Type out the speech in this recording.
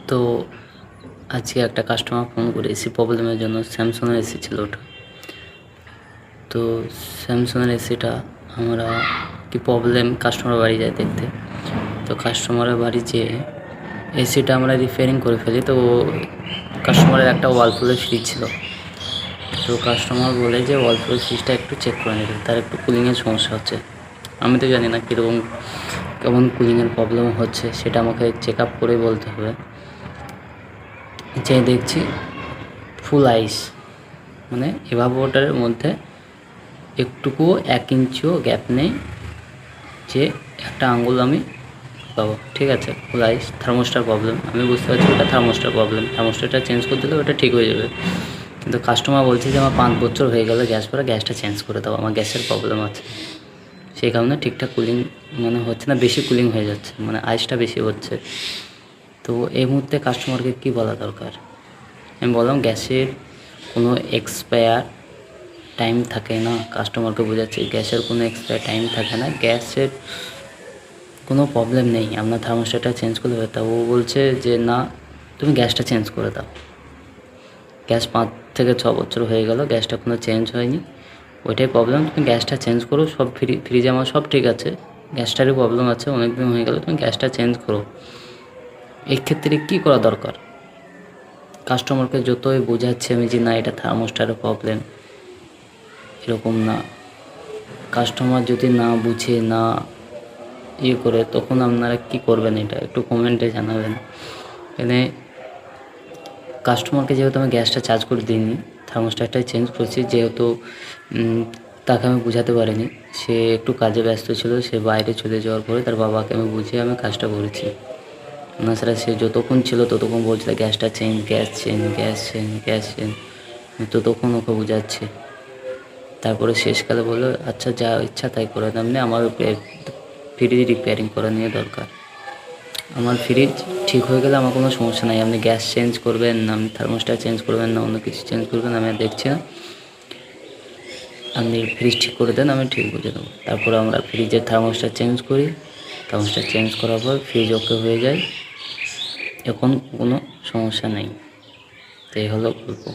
তো আজকে একটা কাস্টমার ফোন করে এসি প্রবলেমের জন্য স্যামসংয়ের এসি ছিল ওটা। তো স্যামসংয়ের এসিটা আমরা কি প্রবলেম কাস্টমার বাড়ি যায় দেখতে। তো কাস্টমারের বাড়ি যেয়ে এসিটা আমরা রিপেয়ারিং করে ফেলি। তো কাস্টমারের একটা ওয়ালপুলের ফ্রিজ ছিল। তো কাস্টমার বলে যে ওয়ালপুলের ফ্রিজটা একটু চেক করে নেবে, তার একটু কুলিংয়ের সমস্যা হচ্ছে। আমি তো জানি না কেমন কুলিংয়ের প্রবলেম হচ্ছে, সেটা আমাকে চেক আপ করে বলতে হবে। যে দেখছি ফুল আইস, মানে এভাপোরেটরের মধ্যে একটুকুও 1 ইঞ্চিও গ্যাপ নেই যে একটা আঙ্গুল আমি পাবো। ঠিক আছে, ফুল আইস, থার্মোস্টার প্রবলেম। আমি বুঝতে পারছি ওটা থার্মোস্টার প্রবলেম, থার্মোস্টারটা চেঞ্জ করে দিলে ওটা ঠিক হয়ে যাবে। কিন্তু কাস্টমার বলছে যে আমার 5 বছর হয়ে গেল গ্যাস পরে, গ্যাসটা চেঞ্জ করে দাও, আমার গ্যাসের প্রবলেম আছে। সেই কারণে ঠিকঠাক কুলিং মানে হচ্ছে না, বেশি কুলিং হয়ে যাচ্ছে, মানে আইসটা বেশি হচ্ছে। তো এই মুহূর্তে কাস্টমারকে কী বলা দরকার? আমি বললাম গ্যাসের কোনো এক্সপায়ার টাইম থাকে না। কাস্টমারকে বোঝাচ্ছি গ্যাসের কোনো এক্সপায়ার টাইম থাকে না, গ্যাসের কোনো প্রবলেম নেই, আপনার থার্মোস্ট্যাটটা চেঞ্জ করলে হবে। তা ও বলছে যে না, তুমি গ্যাসটা চেঞ্জ করে দাও। গ্যাস 5 থেকে 6 বছর হয়ে গেল, গ্যাসটা কোনো চেঞ্জ হয়নি, ওইটাই প্রবলেম। তুমি গ্যাসটা চেঞ্জ করো, সব ফ্রিজে আমার সব ঠিক আছে, গ্যাসটারই প্রবলেম আছে, অনেক দিন হয়ে গেল, তুমি গ্যাসটা চেঞ্জ করো। এক্ষেত্রে কী করা দরকার? কাস্টমারকে যতই বোঝাচ্ছি আমি যে না এটা থার্মোস্টারের প্রবলেম, এরকম না। কাস্টমার যদি না বুঝে, না করে, তখন আপনারা কি করবেন এটা একটু কমেন্টে জানাবেন। এখানে কাস্টমারকে যেহেতু আমি গ্যাসটা চার্জ করে দিইনি, থার্মোস্ট্যাটটাই চেঞ্জ করেছি, যেহেতু তাকে আমি বোঝাতে পারিনি, সে একটু কাজে ব্যস্ত ছিল, সে বাইরে চলে যাওয়ার পরে তার বাবাকে আমি বুঝিয়ে আমি কাজটা করেছি। না স্যার, সে যতক্ষণ ছিল ততক্ষণ বলছিল গ্যাসটা change, gas change, gas change, gas change, ততক্ষণ ওকে বোঝাচ্ছি। তারপরে শেষকালে বললো আচ্ছা যা ইচ্ছা তাই করে দাম নেই, আমার ফ্রিজ রিপেয়ারিং করা নিয়ে দরকার। আমার ফ্রিজ ঠিক হয়ে গেলে আমার কোনো সমস্যা নাই, আপনি গ্যাস চেঞ্জ করবেন না, আপনি থার্মোস্ট্যাট চেঞ্জ করবেন না, অন্য কিছু চেঞ্জ করবেন আমি আর দেখছি না, আপনি ফ্রিজ ঠিক করে দেন, আমি ঠিক বুঝে দেবো। তারপরে আমরা ফ্রিজের থার্মোস্ট্যাট চেঞ্জ করি, থার্মোস্ট্যাট চেঞ্জ করার পর ফ্রিজ ওকে হয়ে যায়, এখন কোনো সমস্যা নেই। তো এই হলো গল্প।